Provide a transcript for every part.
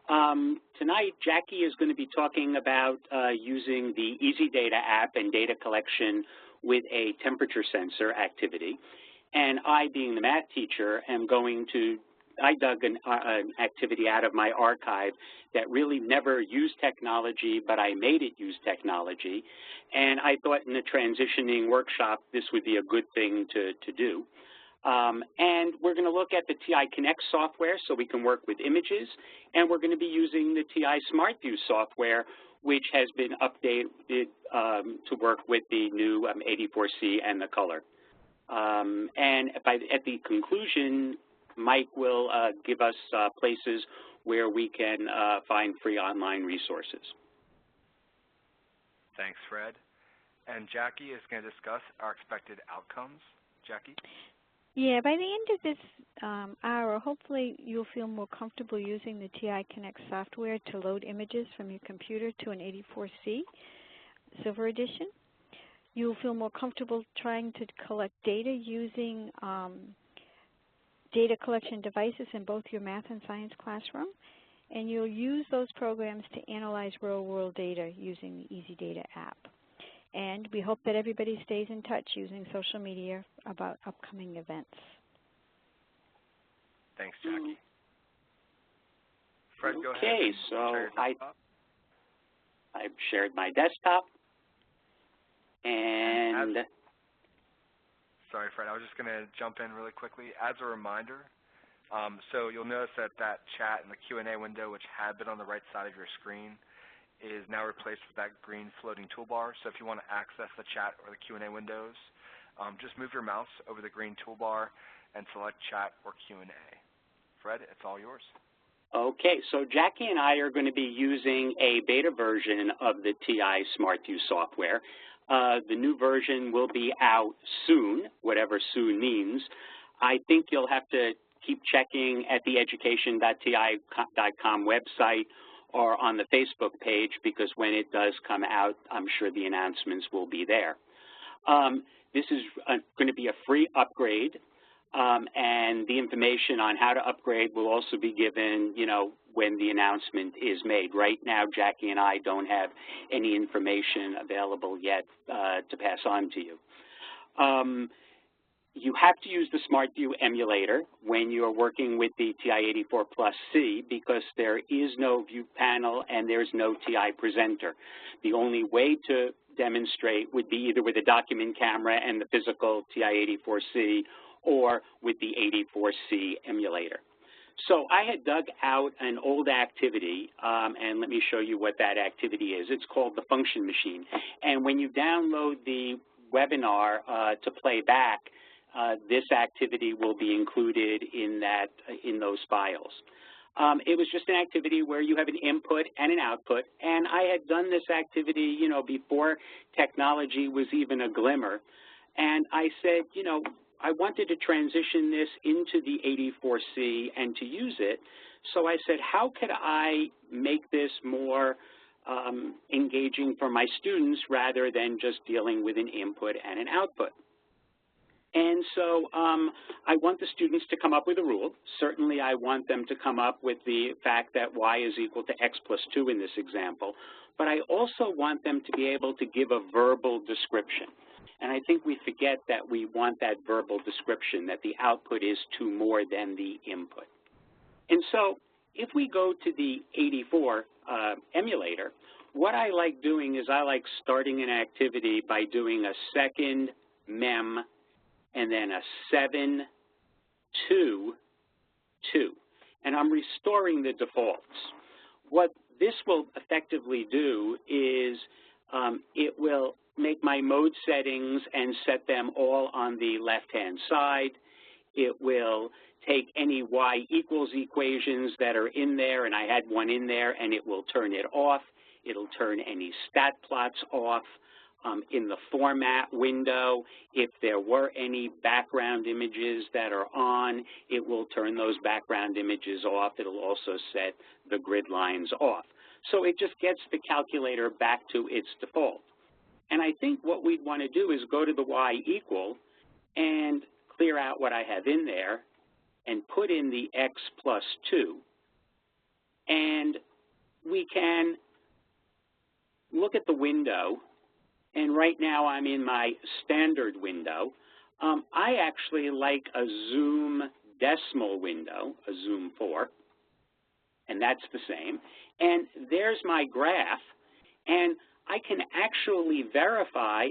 Tonight, Jackie is going to be talking about using the EasyData app and data collection with a temperature sensor activity. And I, being the math teacher, am going to, I dug an activity out of my archive that really never used technology, but I made it use technology. And I thought in a transitioning workshop, this would be a good thing to do. And we're going to look at the TI Connect software so we can work with images, and we're going to be using the TI-SmartView software, which has been updated to work with the new 84C and the color. And at the conclusion, Mike will give us places where we can find free online resources. Thanks, Fred. And Jackie is going to discuss our expected outcomes. Jackie? Yeah, by the end of this hour, hopefully you'll feel more comfortable using the TI Connect software to load images from your computer to an 84C Silver Edition. You'll feel more comfortable trying to collect data using data collection devices in both your math and science classroom. And you'll use those programs to analyze real-world data using the EasyData app. And we hope that everybody stays in touch using social media about upcoming events. Thanks, Jackie. Fred, go ahead. Okay, so I've shared my desktop. And sorry, Fred, I was just going to jump in really quickly. As a reminder, so you'll notice that that chat in the Q&A window, which had been on the right side of your screen, is now replaced with that green floating toolbar. So if you want to access the chat or the Q&A windows, just move your mouse over the green toolbar and select chat or Q&A. Fred, it's all yours. Okay, so Jackie and I are going to be using a beta version of the TI-SmartView software. The new version will be out soon, whatever soon means. I think you'll have to keep checking at the education.ti.com website or on the Facebook page, because when it does come out, I'm sure the announcements will be there. This is going to be a free upgrade, and the information on how to upgrade will also be given, when the announcement is made. Right now, Jackie and I don't have any information available yet to pass on to you. You have to use the SmartView emulator when you're working with the TI-84 plus C, because there is no view panel and there's no TI presenter. The only way to demonstrate would be either with a document camera and the physical TI-84C or with the 84C emulator. So I had dug out an old activity, and let me show you what that activity is. It's called the function machine. And when you download the webinar to play back, this activity will be included in those files. It was just an activity where you have an input and an output, and I had done this activity, before technology was even a glimmer. And I said, I wanted to transition this into the 84C and to use it. So I said, how could I make this more engaging for my students rather than just dealing with an input and an output? And so I want the students to come up with a rule. Certainly I want them to come up with the fact that y is equal to x plus 2 in this example. But I also want them to be able to give a verbal description. And I think we forget that we want that verbal description, that the output is 2 more than the input. And so if we go to the 84 emulator, what I like doing is I like starting an activity by doing a second mem and then a 7, 2, 2. And I'm restoring the defaults. What this will effectively do is it will make my mode settings and set them all on the left-hand side. It will take any y equals equations that are in there, and I had one in there, and it will turn it off. It'll turn any stat plots off. In the format window, if there were any background images that are on, it will turn those background images off. It'll also set the grid lines off. So it just gets the calculator back to its default. And I think what we'd want to do is go to the y equal and clear out what I have in there and put in the x plus 2 and we can look at the window, and right now I'm in my standard window. I actually like a zoom decimal window, a zoom 4, and that's the same. And there's my graph, and I can actually verify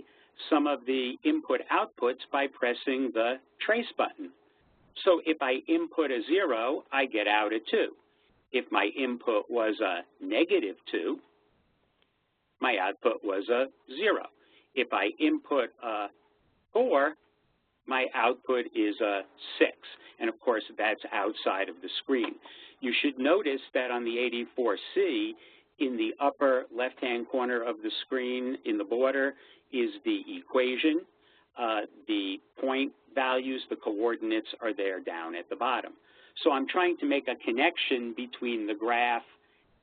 some of the input outputs by pressing the trace button. So if I input a 0, I get out a 2. If my input was a -2, my output was a 0. If I input a 4, my output is a 6. And of course, that's outside of the screen. You should notice that on the 84C, in the upper left-hand corner of the screen in the border is the equation. The point values, the coordinates are there down at the bottom. So I'm trying to make a connection between the graph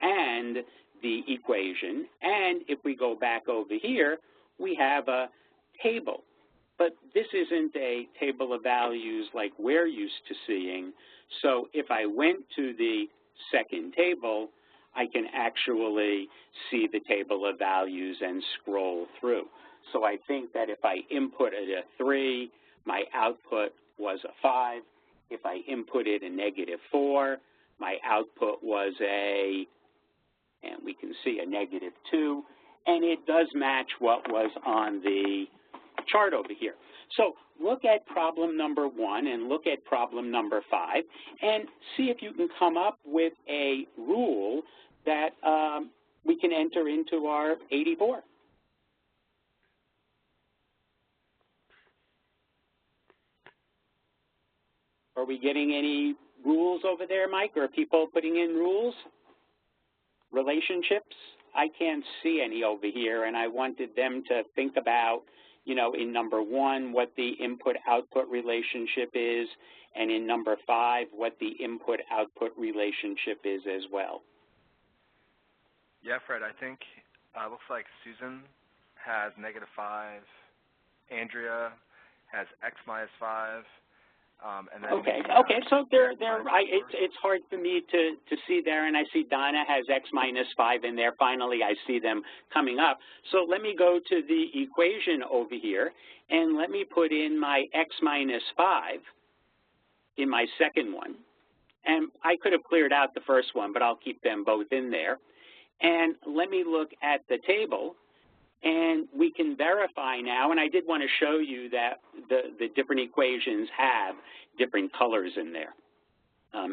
and the equation. And if we go back over here, we have a table. But this isn't a table of values like we're used to seeing. So if I went to the second table, I can actually see the table of values and scroll through. So I think that if I inputted a 3, my output was a 5. If I inputted a -4, my output was a, and we can see a -2, and it does match what was on the chart over here. So look at problem number 1 and look at problem number 5 and see if you can come up with a rule that we can enter into our 84. Are we getting any rules over there, Mike? Or are people putting in rules? Relationships? I can't see any over here, and I wanted them to think about, you know, in number 1, what the input-output relationship is, and in number 5, what the input-output relationship is as well. Yeah, Fred, I think looks like Susan has -5, Andrea has X-5, and then okay, so it's hard for me to see there, and I see Donna has X-5 in there. Finally, I see them coming up. So let me go to the equation over here, and let me put in my X-5 in my second one. And I could have cleared out the first one, but I'll keep them both in there. And let me look at the table, and we can verify now, and I did want to show you that the different equations have different colors in there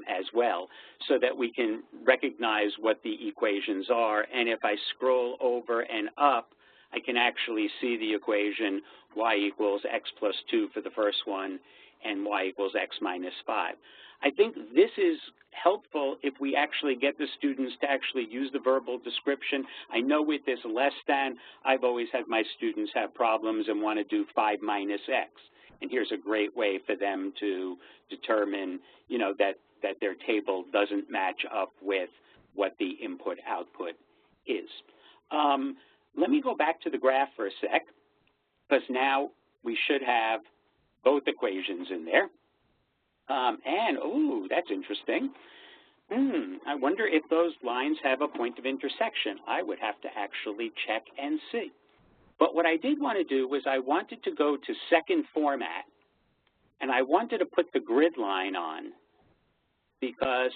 as well, so that we can recognize what the equations are. And if I scroll over and up, I can actually see the equation y equals x plus 2 for the first one, and y equals x-5. I think this is helpful if we actually get the students to actually use the verbal description. I know with this less than, I've always had my students have problems and want to do 5 minus x. And here's a great way for them to determine, you know, that their table doesn't match up with what the input-output is. Let me go back to the graph for a sec, because now we should have both equations in there. And, ooh, that's interesting. I wonder if those lines have a point of intersection. I would have to actually check and see. But what I did want to do was I wanted to go to second format, and I wanted to put the grid line on because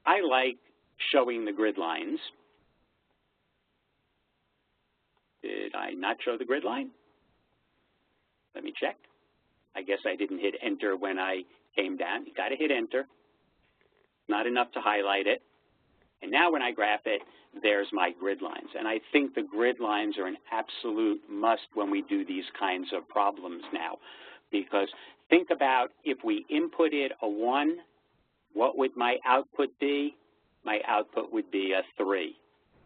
I like showing the grid lines. Did I not show the grid line? Let me check. I guess I didn't hit enter when I came down. You got to hit enter. Not enough to highlight it. And now when I graph it, there's my grid lines. And I think the grid lines are an absolute must when we do these kinds of problems now. Because think about if we inputted a 1, what would my output be? My output would be a 3.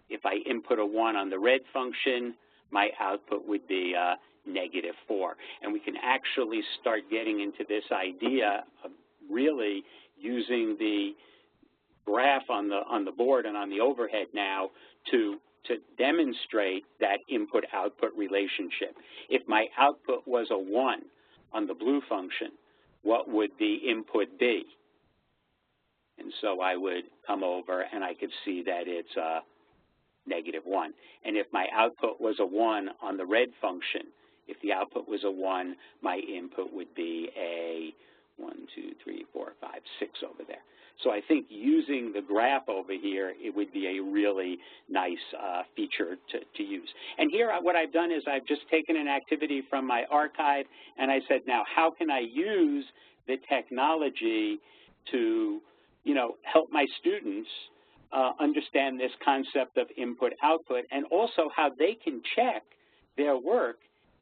If I input a 1 on the red function, my output would be a -4. And we can actually start getting into this idea of really using the graph on the board and on the overhead now to demonstrate that input-output relationship. If my output was a 1 on the blue function, what would the input be? And so I would come over and I could see that it's a -1. And if my output was a 1 on the red function, if the output was a 1, my input would be a 1, 2, 3, 4, 5, 6 over there. So I think using the graph over here, it would be a really nice feature to use. And here what I've done is I've just taken an activity from my archive and I said, now how can I use the technology to, help my students understand this concept of input-output and also how they can check their work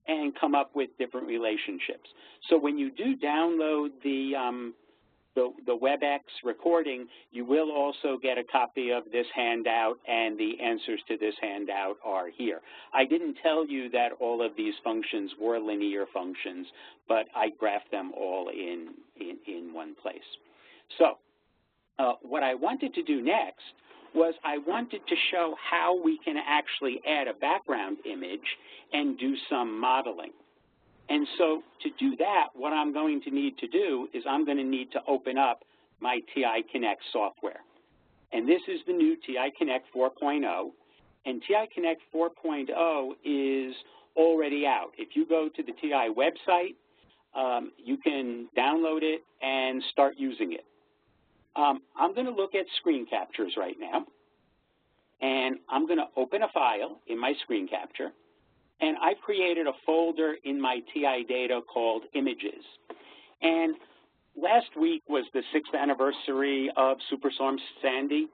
and come up with different relationships. So when you do download the WebEx recording, you will also get a copy of this handout, and the answers to this handout are here. I didn't tell you that all of these functions were linear functions, but I graphed them all in one place. So what I wanted to do next was I wanted to show how we can actually add a background image and do some modeling. And so to do that, what I'm going to need to do is I'm going to need to open up my TI Connect software. And this is the new TI Connect 4.0. And TI Connect 4.0 is already out. If you go to the TI website, you can download it and start using it. I'm going to look at screen captures right now. And I'm going to open a file in my screen capture. And I've created a folder in my TI data called Images. And last week was the 6th anniversary of Superstorm Sandy,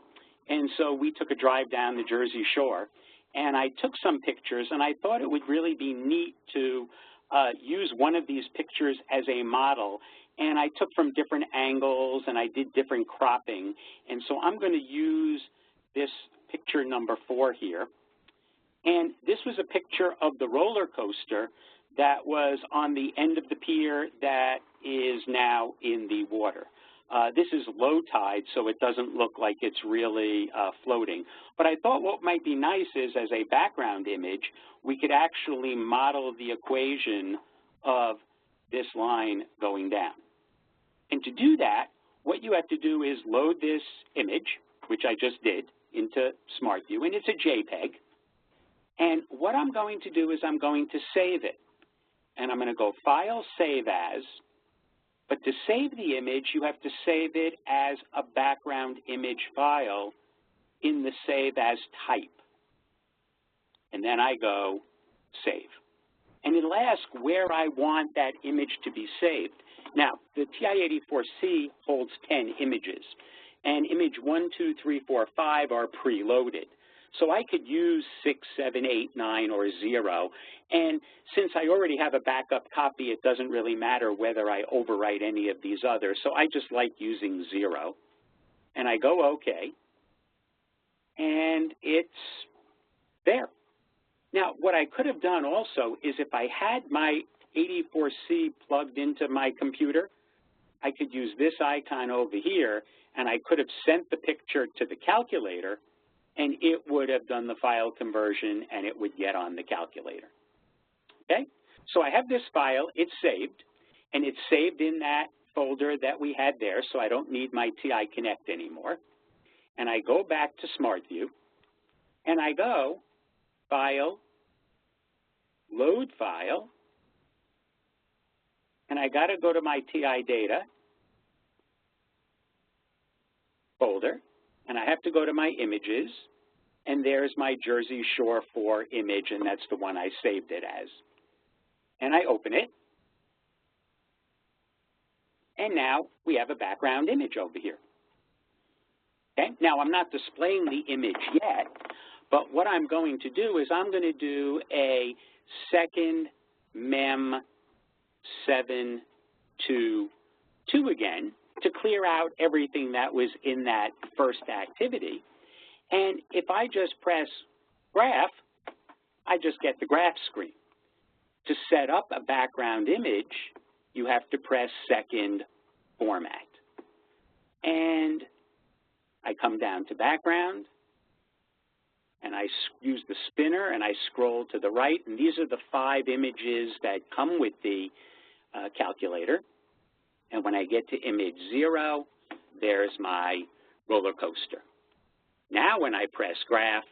and so we took a drive down the Jersey Shore. And I took some pictures, and I thought it would really be neat to use one of these pictures as a model. And I took from different angles, and I did different cropping. And so I'm going to use this picture number 4 here. And this was a picture of the roller coaster that was on the end of the pier that is now in the water. This is low tide, so it doesn't look like it's really floating. But I thought what might be nice is, as a background image, we could actually model the equation of this line going down. And to do that, what you have to do is load this image, which I just did, into SmartView, and it's a JPEG. And what I'm going to do is I'm going to save it. And I'm going to go File, Save As. But to save the image, you have to save it as a background image file in the Save As type. And then I go Save. And it'll ask where I want that image to be saved. Now, the TI-84C holds 10 images. And image 1, 2, 3, 4, 5 are preloaded. So I could use 6, 7, 8, 9, or 0. And since I already have a backup copy, it doesn't really matter whether I overwrite any of these others. So I just like using 0. And I go OK. And it's there. Now, what I could have done also is if I had my 84C plugged into my computer, I could use this icon over here, and I could have sent the picture to the calculator, and it would have done the file conversion, and it would get on the calculator. Okay? So I have this file. It's saved, and it's saved in that folder that we had there, so I don't need my TI Connect anymore. And I go back to SmartView, and I go File, Load File, and I got to go to my TI Data folder, and I have to go to my Images, and there's my Jersey Shore 4 image, and that's the one I saved it as. And I open it, and now we have a background image over here. Okay? Now, I'm not displaying the image yet, but what I'm going to do is I'm going to do a second mem 722 again to clear out everything that was in that first activity. And if I just press graph, I just get the graph screen. To set up a background image, you have to press second format. And I come down to background, and I use the spinner, and I scroll to the right, and these are the 5 images that come with the calculator. And when I get to image 0, there's my roller coaster. Now when I press graph,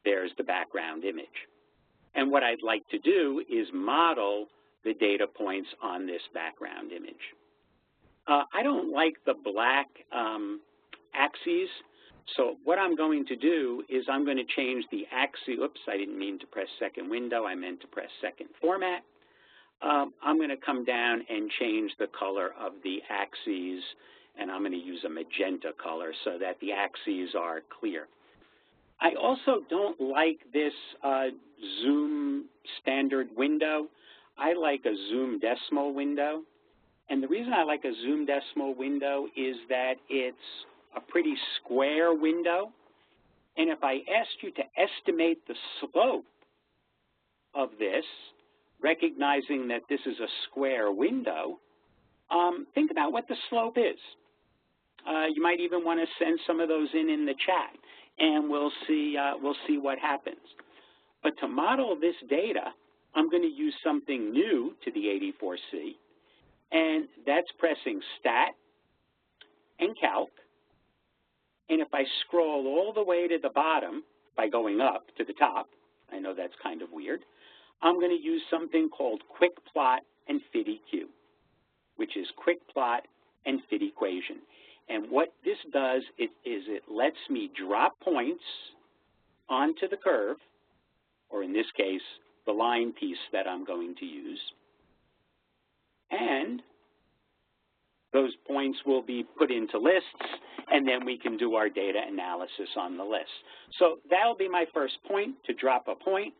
there's the background image. And what I'd like to do is model the data points on this background image. I don't like the black axes, so what I'm going to do is I'm going to change the axis. Oops, I didn't mean to press second window. I meant to press second format. I'm going to come down and change the color of the axes, and I'm going to use a magenta color so that the axes are clear. I also don't like this zoom standard window. I like a zoom decimal window. And the reason I like a zoom decimal window is that it's a pretty square window. And if I asked you to estimate the slope of this, recognizing that this is a square window, think about what the slope is. You might even want to send some of those in the chat, and we'll see what happens. But to model this data, I'm going to use something new to the 84C, and that's pressing Stat and Calc. And if I scroll all the way to the bottom by going up to the top, I know that's kind of weird, I'm going to use something called QuickPlot and Fit EQ, which is QuickPlot and Fit Equation. And what this does is it lets me drop points onto the curve, or in this case, the line piece that I'm going to use. And those points will be put into lists, and then we can do our data analysis on the list. So that'll be my first point, to drop a point.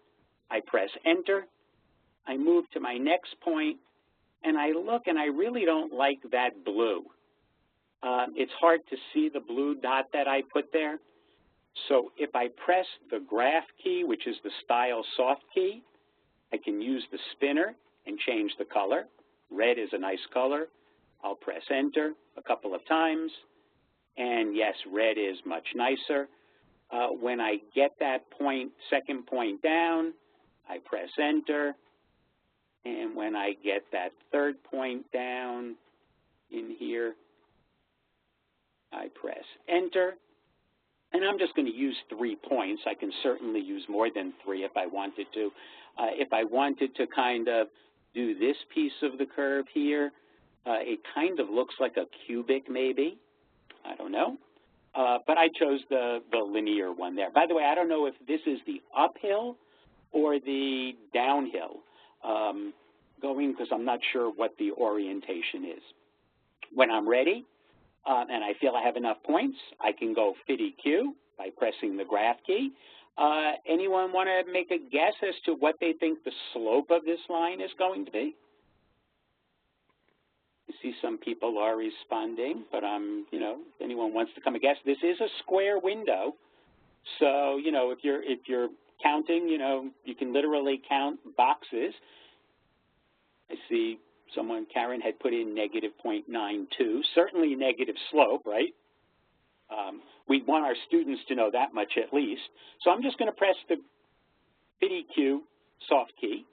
I press Enter. I move to my next point, and I look, and I really don't like that blue. It's hard to see the blue dot that I put there. So if I press the graph key, which is the style soft key, I can use the spinner and change the color. Red is a nice color. I'll press Enter a couple of times, and yes, red is much nicer. When I get that point, second point down, I press Enter, and when I get that third point down in here, I press Enter, and I'm just going to use 3 points. I can certainly use more than 3 if I wanted to. If I wanted to kind of do this piece of the curve here, it kind of looks like a cubic maybe. I don't know. But I chose the linear one there. By the way, I don't know if this is the uphill or the downhill going, because I'm not sure what the orientation is. When I'm ready, and I feel I have enough points, I can go Fit EQ by pressing the graph key. Anyone want to make a guess as to what they think the slope of this line is going to be? I see some people are responding, but you know, if anyone wants to come a guess, this is a square window. So, you know, if you're counting, you know, you can literally count boxes. I see someone, Karen, had put in -0.92, certainly negative slope, right? We want our students to know that much at least. So I'm just going to press the Fit EQ soft key,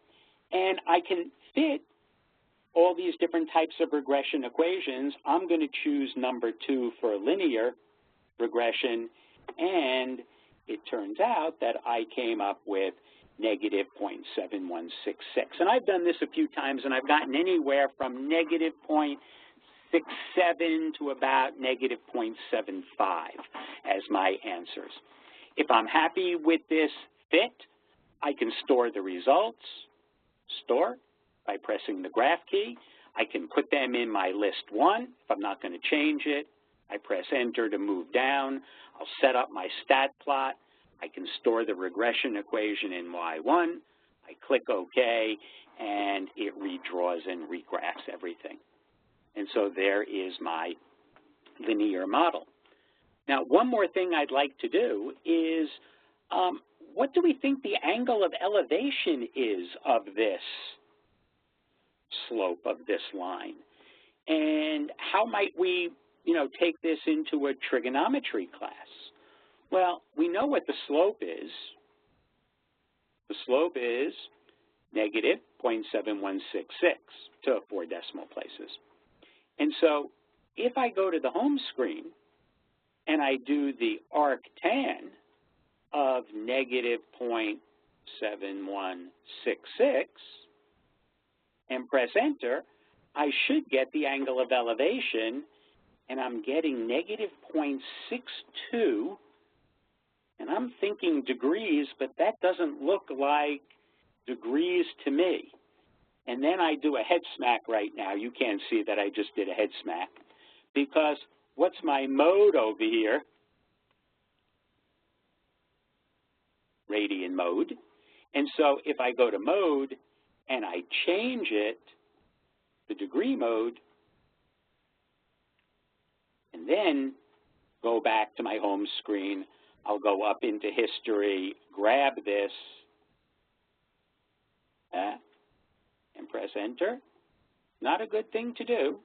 and I can fit all these different types of regression equations. I'm going to choose number 2 for linear regression, and it turns out that I came up with -0.7166. And I've done this a few times, and I've gotten anywhere from -0.67 to about -0.75 as my answers. If I'm happy with this fit, I can store the results, store, by pressing the graph key. I can put them in my list 1. If I'm not going to change it, I press Enter to move down. I'll set up my stat plot. I can store the regression equation in Y1. I click OK, and it redraws and regraphs everything. And so there is my linear model. Now, one more thing I'd like to do is, what do we think the angle of elevation is of this slope of this line? And how might we, you know, take this into a trigonometry class? Well, we know what the slope is. The slope is -0.7166 to 4 decimal places. And so if I go to the home screen and I do the arctan, of negative 0.7166 and press enter, I should get the angle of elevation, and I'm getting negative 0.62, and I'm thinking degrees, but that doesn't look like degrees to me. And then I do a head smack right now. You can't see that I just did a head smack, because what's my mode over here? Radian mode. And so if I go to mode and I change it to degree mode, and then go back to my home screen, I'll go up into history, grab this, and press enter. Not a good thing to do.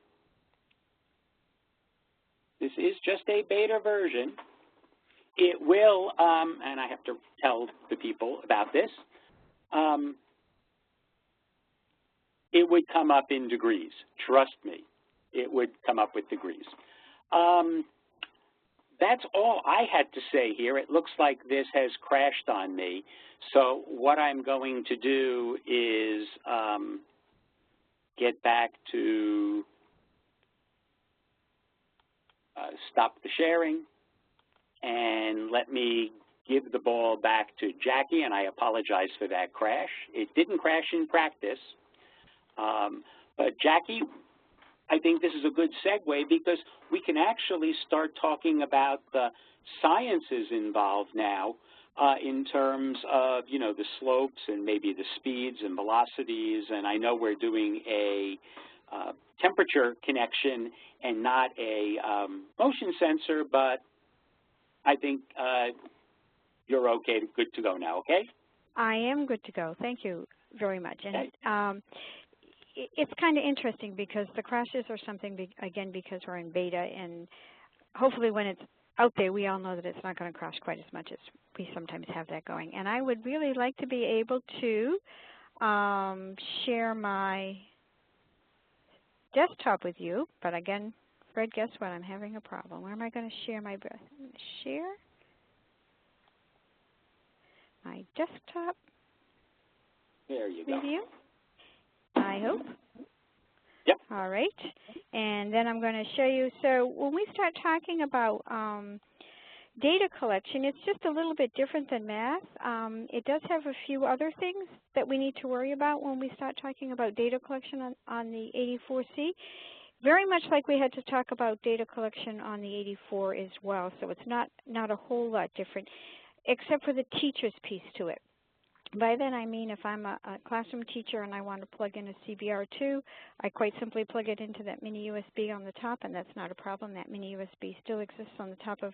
This is just a beta version. It will, and I have to tell the people about this, it would come up in degrees. Trust me, it would come up with degrees. That's all I had to say here. It looks like this has crashed on me. So what I'm going to do is get back to stop the sharing, and let me give the ball back to Jackie, and I apologize for that crash. It didn't crash in practice. But Jackie, I think this is a good segue because we can actually start talking about the sciences involved now in terms of, you know, the slopes and maybe the speeds and velocities. And I know we're doing a temperature connection and not a motion sensor, but I think you're okay, good to go now, okay? I am good to go. Thank you very much. And it's kind of interesting because the crashes are something, again, because we're in beta, and hopefully when it's out there, we all know that it's not going to crash quite as much as we sometimes have that going. And I would really like to be able to share my desktop with you, but again, Fred, guess what? I'm having a problem. Where am I going to share my share? My desktop. There you go. Review. I hope. Yep. All right. And then I'm going to show you. So when we start talking about data collection, it's just a little bit different than math. It does have a few other things that we need to worry about when we start talking about data collection on the 84C. Very much like we had to talk about data collection on the 84 as well. So it's not a whole lot different, except for the teacher's piece to it. By that I mean if I'm a classroom teacher and I want to plug in a CBR2, I quite simply plug it into that mini USB on the top, and that's not a problem. That mini USB still exists on the top of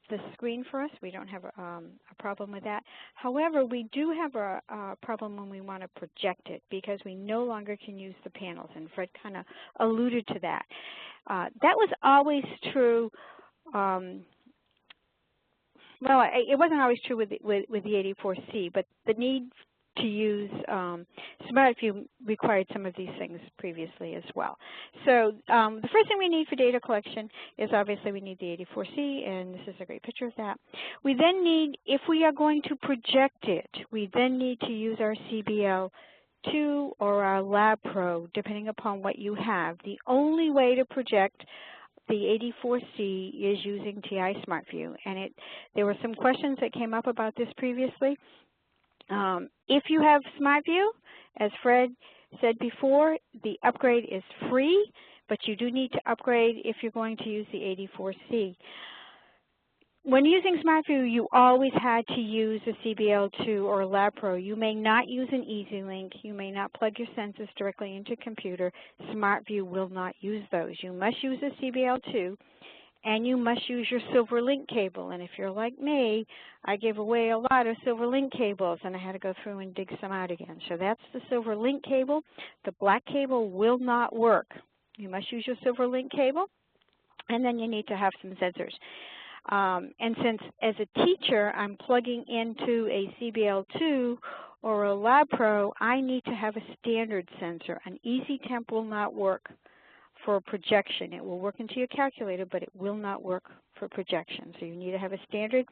the screen for us. We don't have a problem with that. However, we do have a problem when we want to project it because we no longer can use the panels, and Fred kind of alluded to that. That was always true. Well, it wasn't always true with the 84C, but the need to use SmartView required some of these things previously as well. So the first thing we need for data collection is obviously we need the 84C, and this is a great picture of that. We then need, if we are going to project it, we then need to use our CBL2 or our Lab Pro, depending upon what you have. The only way to project the 84C is using TI-SmartView, and there were some questions that came up about this previously. If you have SmartView, as Fred said before, the upgrade is free, but you do need to upgrade if you're going to use the 84C. When using SmartView, you always had to use a CBL2 or a Lab Pro. You may not use an EasyLink. You may not plug your sensors directly into a computer. SmartView will not use those. You must use a CBL2, and you must use your silver link cable. And if you're like me, I gave away a lot of silver link cables, and I had to go through and dig some out again. So that's the silver link cable. The black cable will not work. You must use your silver link cable, and then you need to have some sensors. And since as a teacher I'm plugging into a CBL2 or a Lab Pro, I need to have a standard sensor. An EasyTemp will not work for projection. It will work into your calculator, but it will not work for projection. So you need to have a standard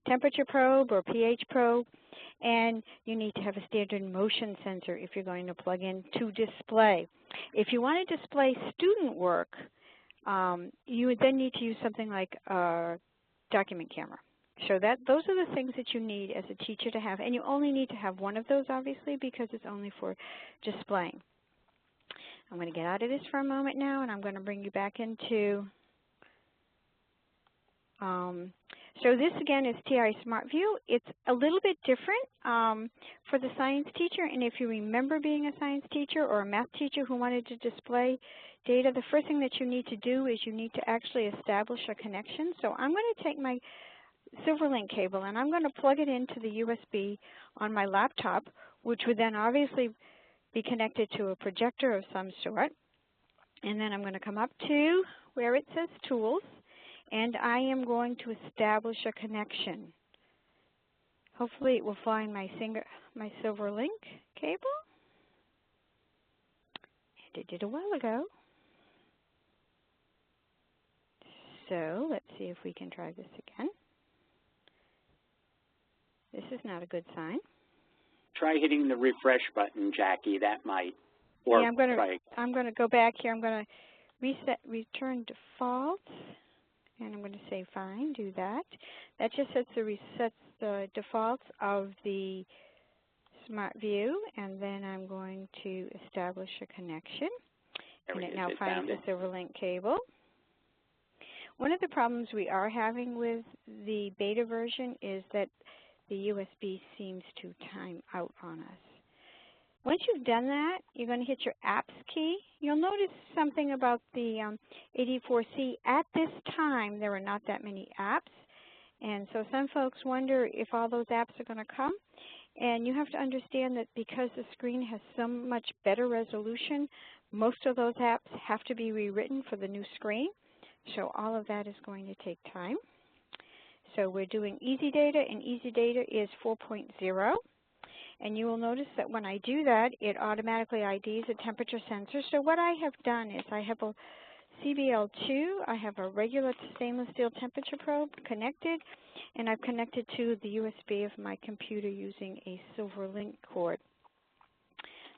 temperature probe or pH probe, and you need to have a standard motion sensor if you're going to plug in to display. If you want to display student work, you would then need to use something like a document camera. So those are the things that you need as a teacher to have, and you only need to have one of those, obviously, because it's only for displaying. I'm going to get out of this for a moment now, and I'm going to bring you back into, so this again is TI-SmartView. It's a little bit different for the science teacher, and if you remember being a science teacher or a math teacher who wanted to display data, the first thing that you need to do is you need to actually establish a connection. So I'm going to take my Silverlink cable and I'm going to plug it into the USB on my laptop, which would then obviously be connected to a projector of some sort. And then I'm going to come up to where it says Tools, and I am going to establish a connection. Hopefully it will find my Silverlink cable. And it did a while ago. So let's see if we can try this again. This is not a good sign. Try hitting the refresh button, Jackie. That might. Or yeah, I'm going to go back here. I'm going to return defaults, and I'm going to say fine. Do that. That just resets the defaults of the SmartView, and then I'm going to establish a connection. And it now finds the Silverlink cable. One of the problems we are having with the beta version is that the USB seems to time out on us. Once you've done that, you're going to hit your Apps key. You'll notice something about the 84C. At this time, there are not that many apps, and so some folks wonder if all those apps are going to come. And you have to understand that because the screen has so much better resolution, most of those apps have to be rewritten for the new screen. So all of that is going to take time. So we're doing EasyData, and EasyData is 4.0. And you will notice that when I do that, it automatically IDs a temperature sensor. So what I have done is I have a CBL2, I have a regular stainless steel temperature probe connected, and I've connected to the USB of my computer using a Silverlink cord.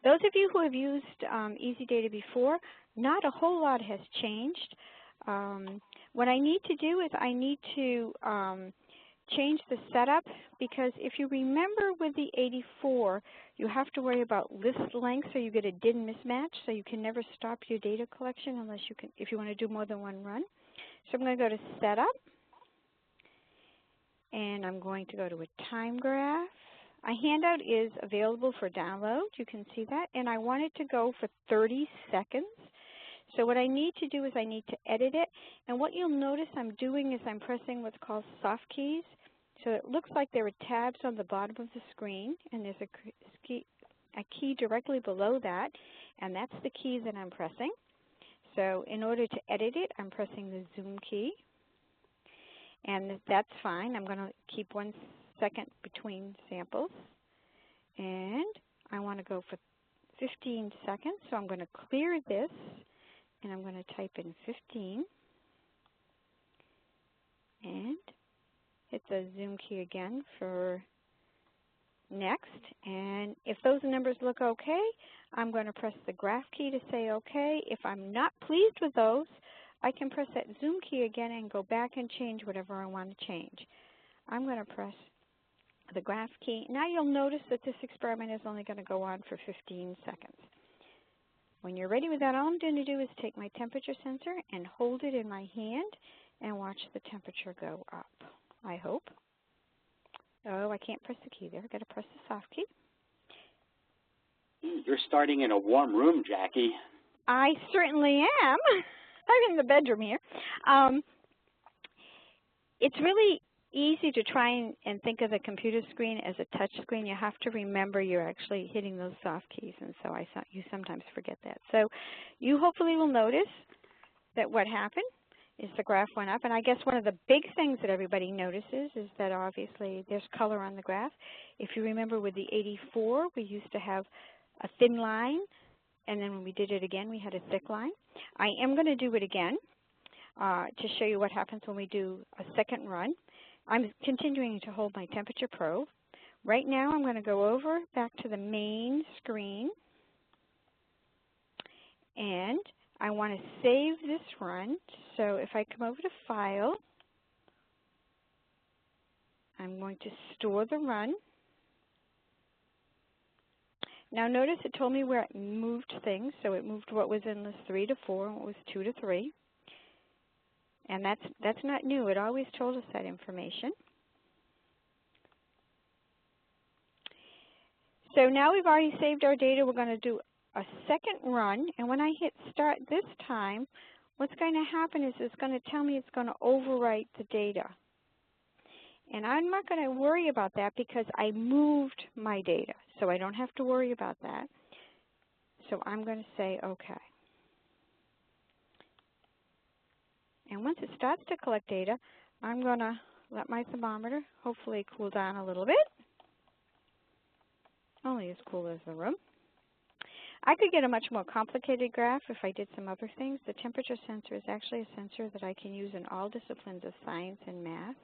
Those of you who have used EasyData before, not a whole lot has changed. What I need to do is I need to change the setup, because if you remember with the 84, you have to worry about list length, so you get a DIN mismatch, so you can never stop your data collection unless you can, if you want to do more than one run. So I'm going to go to Setup, and I'm going to go to a time graph. A handout is available for download. You can see that, and I want it to go for 30 seconds. So what I need to do is I need to edit it, and what you'll notice I'm doing is I'm pressing what's called soft keys. So it looks like there are tabs on the bottom of the screen, and there's a key directly below that, and that's the key that I'm pressing. So in order to edit it, I'm pressing the zoom key, and that's fine. I'm going to keep 1 second between samples, and I want to go for 15 seconds, so I'm going to clear this, and I'm going to type in 15 and hit the zoom key again for next. And if those numbers look okay, I'm going to press the graph key to say okay. If I'm not pleased with those, I can press that zoom key again and go back and change whatever I want to change. I'm going to press the graph key. Now you'll notice that this experiment is only going to go on for 15 seconds. When you're ready with that, all I'm going to do is take my temperature sensor and hold it in my hand and watch the temperature go up, I hope. Oh, I can't press the key there. I've got to press the soft key. You're starting in a warm room, Jackie. I certainly am. I'm in the bedroom here. It's really easy to try and think of the computer screen as a touch screen. You have to remember you're actually hitting those soft keys, and so you sometimes forget that. So you hopefully will notice that what happened is the graph went up, and I guess one of the big things that everybody notices is that obviously there's color on the graph. If you remember with the 84, we used to have a thin line and then when we did it again, we had a thick line. I am going to do it again to show you what happens when we do a second run. I'm continuing to hold my temperature probe. Right now, I'm going to go over back to the main screen, and I want to save this run. So if I come over to File, I'm going to store the run. Now notice it told me where it moved things. So it moved what was in list 3 to 4 and what was 2 to 3. And that's not new. It always told us that information. So now we've already saved our data. We're going to do a second run. And when I hit Start this time, what's going to happen is it's going to tell me it's going to overwrite the data. And I'm not going to worry about that because I moved my data. So I don't have to worry about that. So I'm going to say OK. And once it starts to collect data, I'm going to let my thermometer hopefully cool down a little bit. Only as cool as the room. I could get a much more complicated graph if I did some other things. The temperature sensor is actually a sensor that I can use in all disciplines of science and math.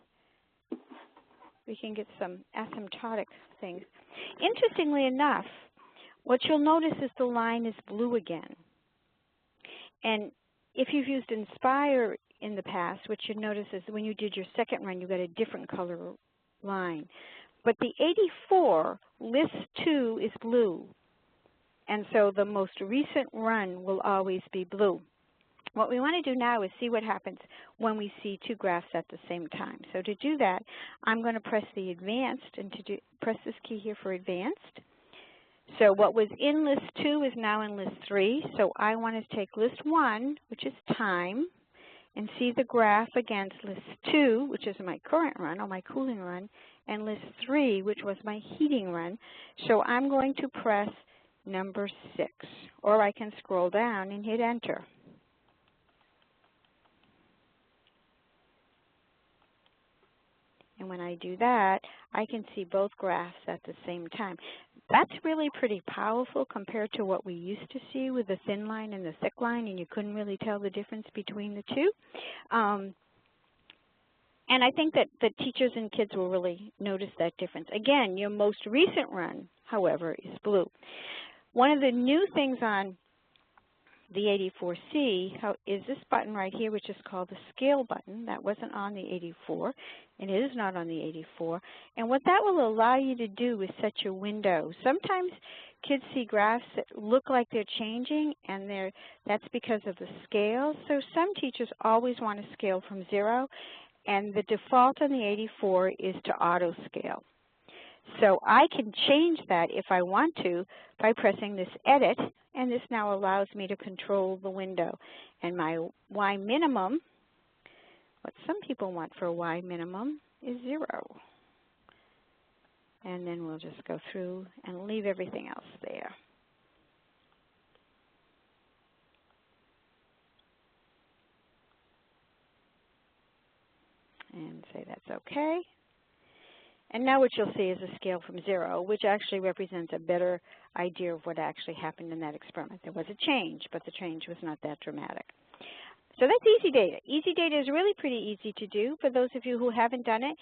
We can get some asymptotic things. Interestingly enough, what you'll notice is the line is blue again. And if you've used Inspire in the past, what you notice is when you did your second run, you got a different color line. But the 84, list 2 is blue. And so the most recent run will always be blue. What we want to do now is see what happens when we see two graphs at the same time. So to do that, I'm going to press the Advanced and press this key here for Advanced. So what was in list 2 is now in list 3. So I want to take list 1, which is time, and see the graph against list 2, which is my current run or my cooling run, and list 3, which was my heating run. So I'm going to press number 6, or I can scroll down and hit Enter. And when I do that, I can see both graphs at the same time. That's really pretty powerful compared to what we used to see with the thin line and the thick line, and you couldn't really tell the difference between the two. And I think that the teachers and kids will really notice that difference. Again, your most recent run, however, is blue. One of the new things on the 84C is this button right here, which is called the scale button. That wasn't on the 84, and it is not on the 84. And what that will allow you to do is set your window. Sometimes kids see graphs that look like they're changing, and that's because of the scale. So some teachers always want to scale from 0, and the default on the 84 is to auto scale. So I can change that if I want to by pressing this Edit, and this now allows me to control the window. And my Y minimum, what some people want for a Y minimum, is 0. And then we'll just go through and leave everything else there. And say that's okay. And now what you'll see is a scale from 0, which actually represents a better idea of what actually happened in that experiment. There was a change, but the change was not that dramatic. So that's EasyData. EasyData is really pretty easy to do. For those of you who haven't done it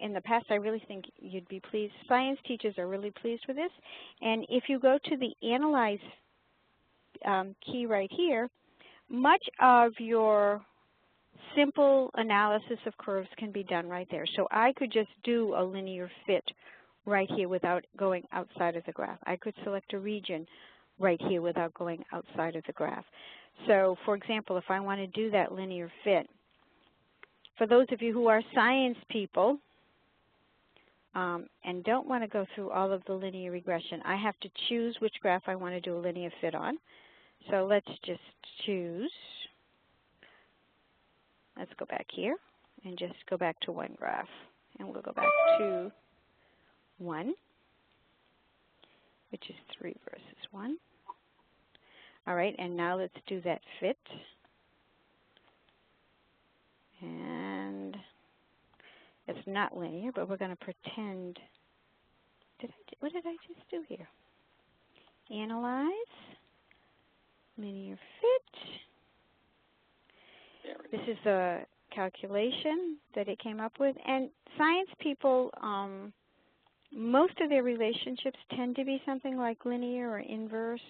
in the past, I really think you'd be pleased. Science teachers are really pleased with this. And if you go to the Analyze key right here, much of your simple analysis of curves can be done right there. So I could just do a linear fit right here without going outside of the graph. I could select a region right here without going outside of the graph. So for example, if I want to do that linear fit, for those of you who are science people and don't want to go through all of the linear regression, I have to choose which graph I want to do a linear fit on. So let's just choose. Let's go back here and just go back to one graph. And we'll go back to 1, which is 3 versus 1. All right, and now let's do that fit. And it's not linear, but we're going to pretend. What did I just do here? Analyze. linear fit. This is the calculation that it came up with. And science people, most of their relationships tend to be something like linear or inverse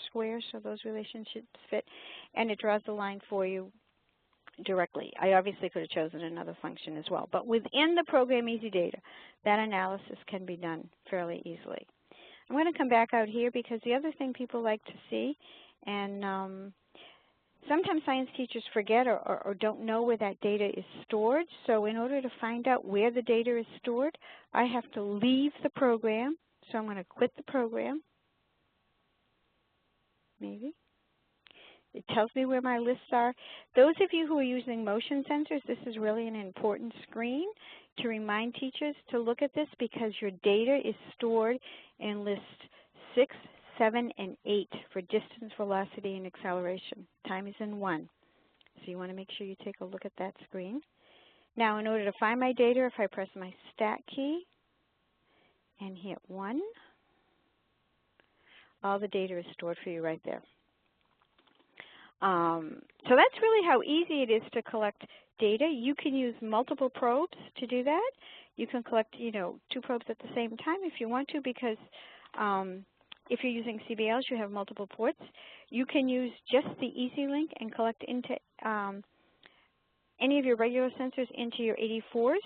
squares, so those relationships fit, and it draws the line for you directly. I obviously could have chosen another function as well, but within the program EasyData, that analysis can be done fairly easily. I'm going to come back out here because the other thing people like to see, and sometimes science teachers forget or don't know where that data is stored. So in order to find out where the data is stored, I have to leave the program. So I'm going to quit the program. Maybe. It tells me where my lists are. Those of you who are using motion sensors, this is really an important screen to remind teachers to look at this because your data is stored in list 6, 7, and 8 for distance, velocity, and acceleration. Time is in 1. So you want to make sure you take a look at that screen. Now, in order to find my data, if I press my Stat key and hit 1, all the data is stored for you right there. So that's really how easy it is to collect data. You can use multiple probes to do that. You can collect, 2 probes at the same time if you want to, because if you're using CBLs, you have multiple ports. You can use just the EasyLink and collect into any of your regular sensors into your 84s,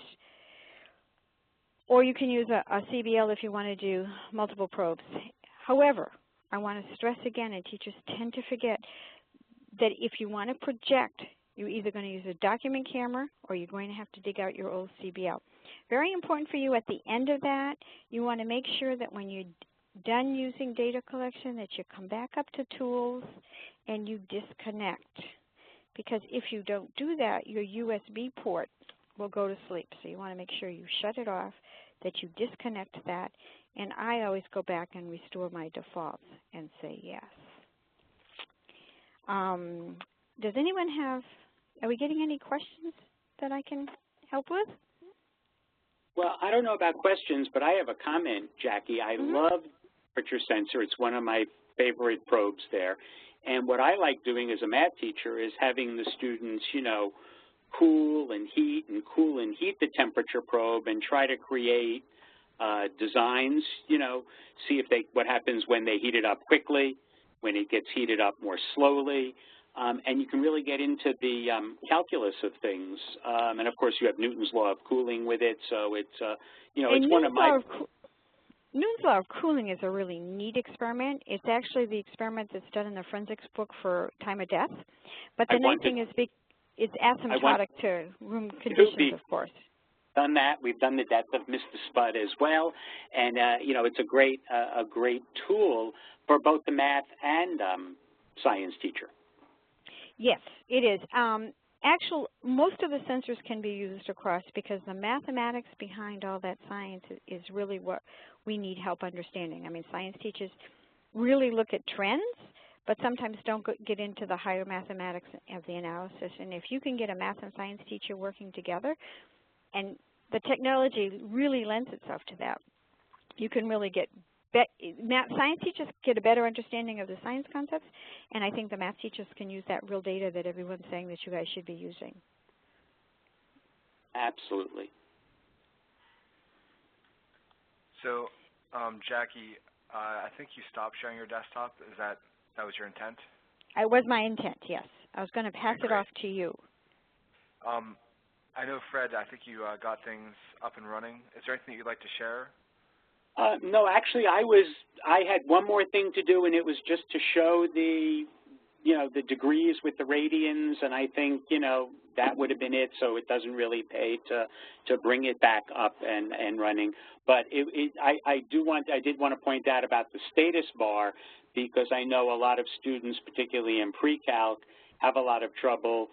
or you can use a CBL if you want to do multiple probes. However, I want to stress again, and teachers tend to forget, that if you want to project, you're either going to use a document camera or you're going to have to dig out your old CBL. Very important for you at the end of that, you want to make sure that when you're done using data collection that you come back up to tools and you disconnect. Because if you don't do that, your USB port will go to sleep. So you want to make sure you shut it off, that you disconnect that, and I always go back and restore my defaults and say yes. Does anyone have, are we getting any questions that I can help with? Well, I don't know about questions, but I have a comment, Jackie. I love temperature sensor. It's one of my favorite probes there. And what I like doing as a math teacher is having the students, cool and heat the temperature probe and try to create designs, see if what happens when they heat it up quickly, when it gets heated up more slowly. And you can really get into the calculus of things. And, of course, you have Newton's law of cooling with it. So it's, it's one of my... Newton's law of cooling is a really neat experiment. It's actually the experiment that's done in the forensics book for time of death. But the nice thing is it's asymptotic to room conditions, of course. Done that. We've done the death of Mr. Spud as well. And, it's a great tool for both the math and science teacher. Yes, it is. Actually, most of the sensors can be used across because the mathematics behind all that science is really what we need help understanding. I mean, science teachers really look at trends, but sometimes don't get into the higher mathematics of the analysis. And if you can get a math and science teacher working together, and the technology really lends itself to that, you can really get science teachers get a better understanding of the science concepts, and I think the math teachers can use that real data that everyone's saying that you guys should be using. Absolutely. So, Jackie, I think you stopped sharing your desktop. Is that was your intent? It was my intent, yes. I was going to pass it off to you. I know, Fred, I think you got things up and running. Is there anything you'd like to share? No, actually, I had one more thing to do, and it was just to show the, the degrees with the radians, and I think, that would have been it, so it doesn't really pay to bring it back up and running. But I did want to point out about the status bar, because I know a lot of students, particularly in pre-calc, have a lot of trouble,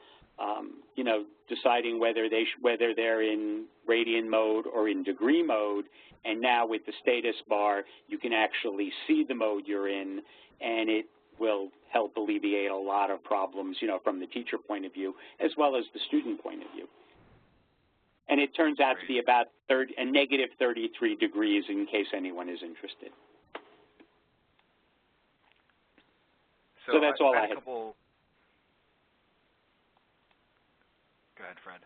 deciding whether they're in radian mode or in degree mode. And now with the status bar, you can actually see the mode you're in, and it will help alleviate a lot of problems, from the teacher point of view, as well as the student point of view. And it turns out to be about a negative 33 degrees in case anyone is interested. So that's all I had. Go ahead, Fred.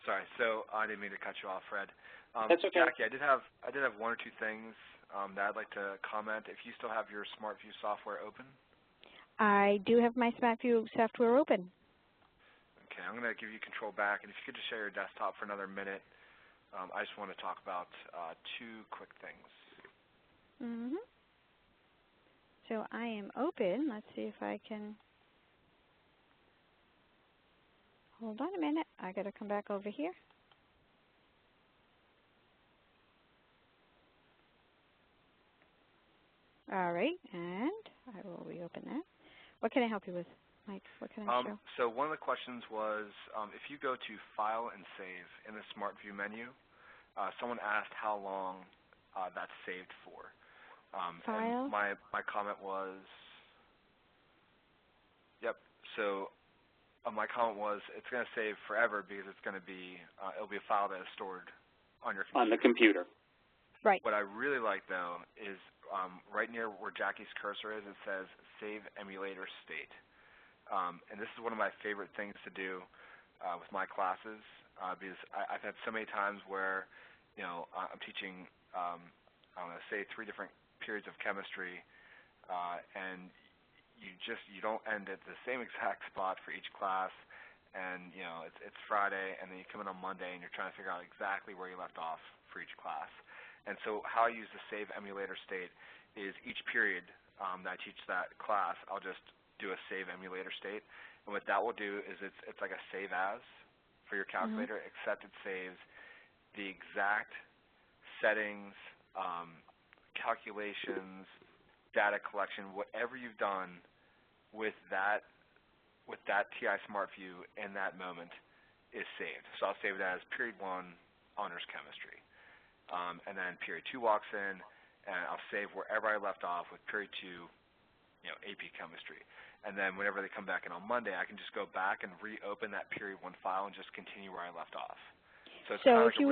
Sorry, so I didn't mean to cut you off, Fred. That's okay. Jackie, I did have one or two things that I'd like to comment. If you still have your SmartView software open. I do have my SmartView software open. Okay, I'm going to give you control back, and if you could just share your desktop for another minute, I just want to talk about two quick things. Mm-hmm. So I am open. Let's see if I can. Hold on a minute. I got to come back over here. All right, and I will reopen that. What can I help you with, Mike? What can I show? So one of the questions was, if you go to File and Save in the SmartView menu, someone asked how long that's saved for. File? And my comment was, yep. So my comment was, it's going to save forever because it's going to be, it'll be a file that is stored on your computer. On the computer. Right. What I really like, though, is right near where Jackie's cursor is, it says Save Emulator State. And this is one of my favorite things to do with my classes because I've had so many times where, I'm teaching, I don't know, say 3 different periods of chemistry, and you don't end at the same exact spot for each class, and it's Friday, and then you come in on Monday, and you're trying to figure out exactly where you left off for each class. And so how I use the Save Emulator State is each period that I teach that class, I'll just do a Save Emulator State, and what that will do is it's like a save as for your calculator, except it saves the exact settings, calculations, data collection, whatever you've done with that TI-SmartView in that moment is saved. So I'll save it as period 1 honors chemistry. And then period 2 walks in, and I'll save wherever I left off with period 2, AP chemistry. And then whenever they come back in on Monday, I can just go back and reopen that period 1 file and just continue where I left off. So, if you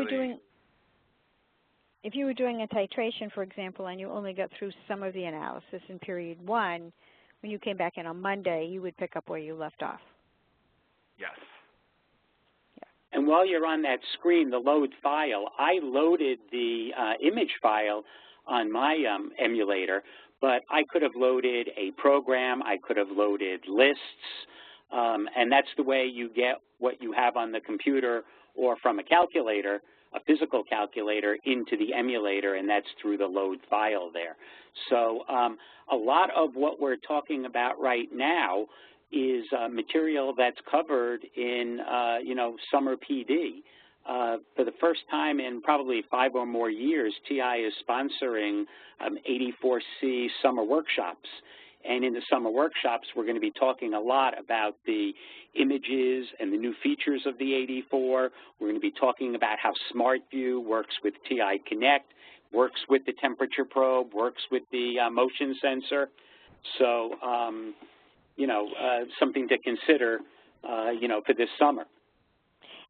were doing a titration, for example, and you only got through some of the analysis in period 1, when you came back in on Monday, you would pick up where you left off. Yes. And while you're on that screen, the load file, I loaded the image file on my emulator, but I could have loaded a program, I could have loaded lists, and that's the way you get what you have on the computer or from a calculator, a physical calculator, into the emulator, and that's through the load file there. So a lot of what we're talking about right now is material that's covered in, summer PD. For the first time in probably 5 or more years, TI is sponsoring 84C summer workshops. And in the summer workshops, we're going to be talking a lot about the images and the new features of the 84. We're going to be talking about how SmartView works with TI Connect, works with the temperature probe, works with the motion sensor. So, something to consider, for this summer.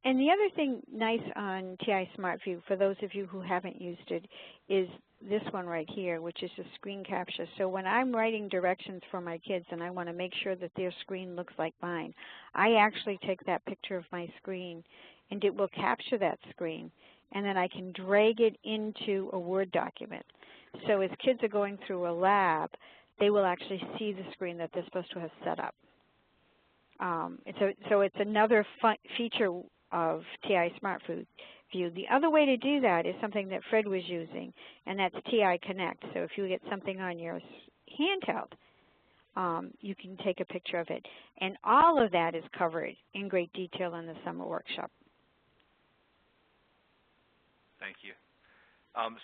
And the other thing nice on TI-SmartView, for those of you who haven't used it, is this one right here, which is a screen capture. So when I'm writing directions for my kids and I want to make sure that their screen looks like mine, I actually take that picture of my screen and it will capture that screen, and then I can drag it into a Word document. So as kids are going through a lab, they will actually see the screen that they're supposed to have set up. So it's another feature of TI-SmartView. The other way to do that is something that Fred was using, and that's TI Connect. So if you get something on your handheld, you can take a picture of it. And all of that is covered in great detail in the summer workshop. Thank you.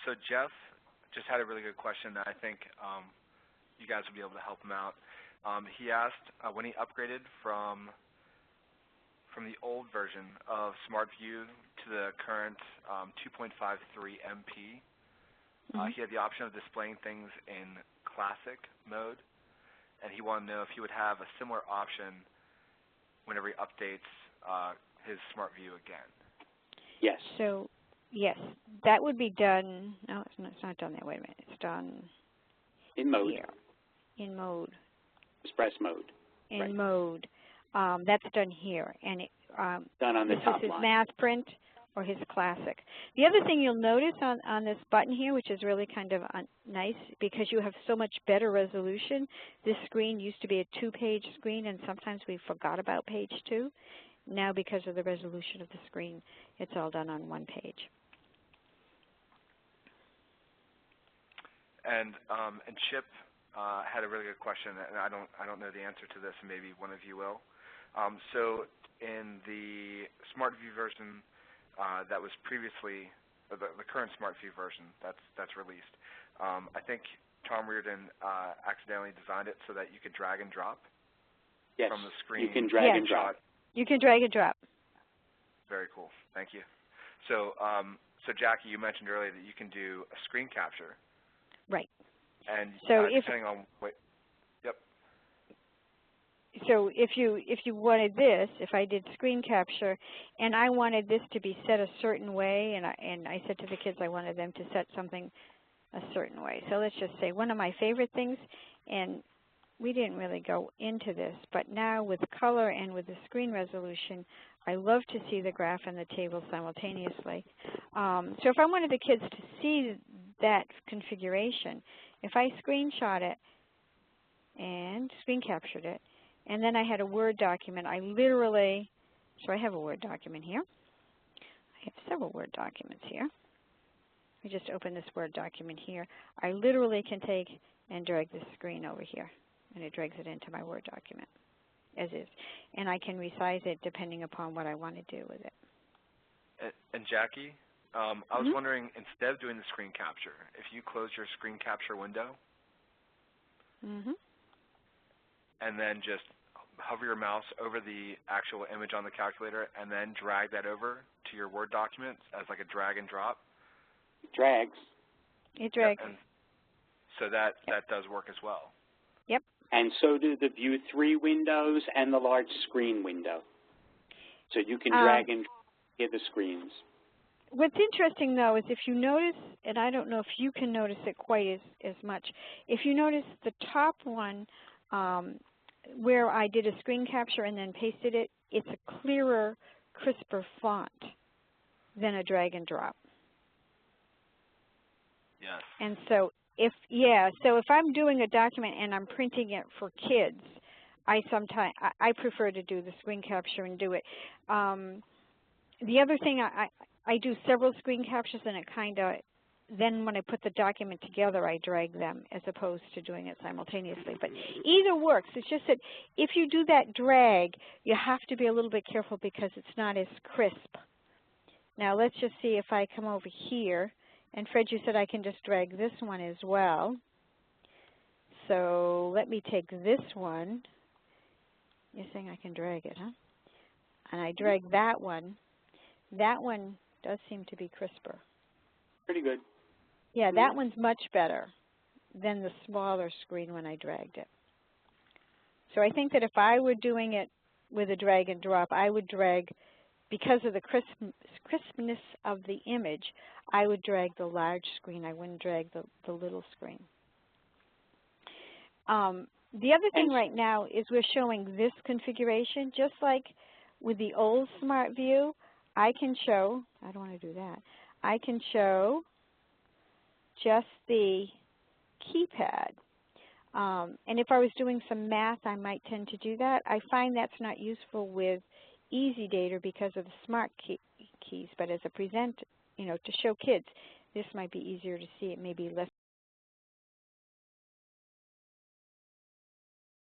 So Jeff just had a really good question that I think you guys will be able to help him out. He asked when he upgraded from the old version of SmartView to the current 2.53 MP, he had the option of displaying things in classic mode, and he wanted to know if he would have a similar option whenever he updates his SmartView again. Yes. So, yes, that would be done. No, it's not done that. Wait a minute. It's done. In mode. Here. In mode. Express mode. In right. mode. That's done here. And it, done on the this top is his line. math print or his classic. The other thing you'll notice on this button here, which is really kind of nice, because you have so much better resolution. This screen used to be a 2-page screen, and sometimes we forgot about page 2. Now, because of the resolution of the screen, it's all done on 1 page. And Chip had a really good question, and I don't know the answer to this, and maybe one of you will. So in the SmartView version that was previously, the current SmartView version that's released, I think Tom Reardon accidentally designed it so that you could drag and drop from the screen. You can drag and drop. You can drag and drop. Very cool. Thank you. So, so Jackie, you mentioned earlier that you can do a screen capture. Right. And so depending on So if you wanted this, if I did screen capture, and I wanted this to be set a certain way, and I said to the kids I wanted them to set something a certain way. So let's just say one of my favorite things, and we didn't really go into this, but now with color and with the screen resolution, I love to see the graph and the table simultaneously. So if I wanted the kids to see that configuration, if I screenshot it and screen captured it, and then I had a Word document, I literally, so I have a Word document here. I have several Word documents here. I just opened this Word document here. I literally can take and drag this screen over here, and it drags it into my Word document as is. And I can resize it depending upon what I want to do with it. And Jackie, I was wondering, instead of doing the screen capture, if you close your screen capture window, and then just hover your mouse over the actual image on the calculator and then drag that over to your Word document as like a drag and drop. It drags. It drags. And so that does work as well. Yep. And so do the View 3 windows and the large screen window. So you can drag and hit the screens. What's interesting, though, is if you notice, and I don't know if you can notice it quite as much, if you notice the top one, where I did a screen capture and then pasted it, it's a clearer, crisper font than a drag and drop. Yes. And so if I'm doing a document and I'm printing it for kids, I prefer to do the screen capture and do it. The other thing, I do several screen captures, and it kind of, then when I put the document together, I drag them as opposed to doing it simultaneously. But either works. It's just that if you do that drag, you have to be a little bit careful because it's not as crisp. Now let's just see if I come over here. And Fred, you said I can just drag this one as well. So let me take this one. You're saying I can drag it, huh? And I drag that one. That one does seem to be crisper. Pretty good. Yeah, that one's much better than the smaller screen when I dragged it. So I think that if I were doing it with a drag and drop, I would drag, because of the crispness of the image, I would drag the large screen. I wouldn't drag the little screen. The other thing right now is we're showing this configuration. Just like with the old SmartView, I can show, I don't want to do that, I can show just the keypad. And if I was doing some math, I might tend to do that. I find that's not useful with EasyData because of the smart keys, but as a present, to show kids, this might be easier to see. It may be less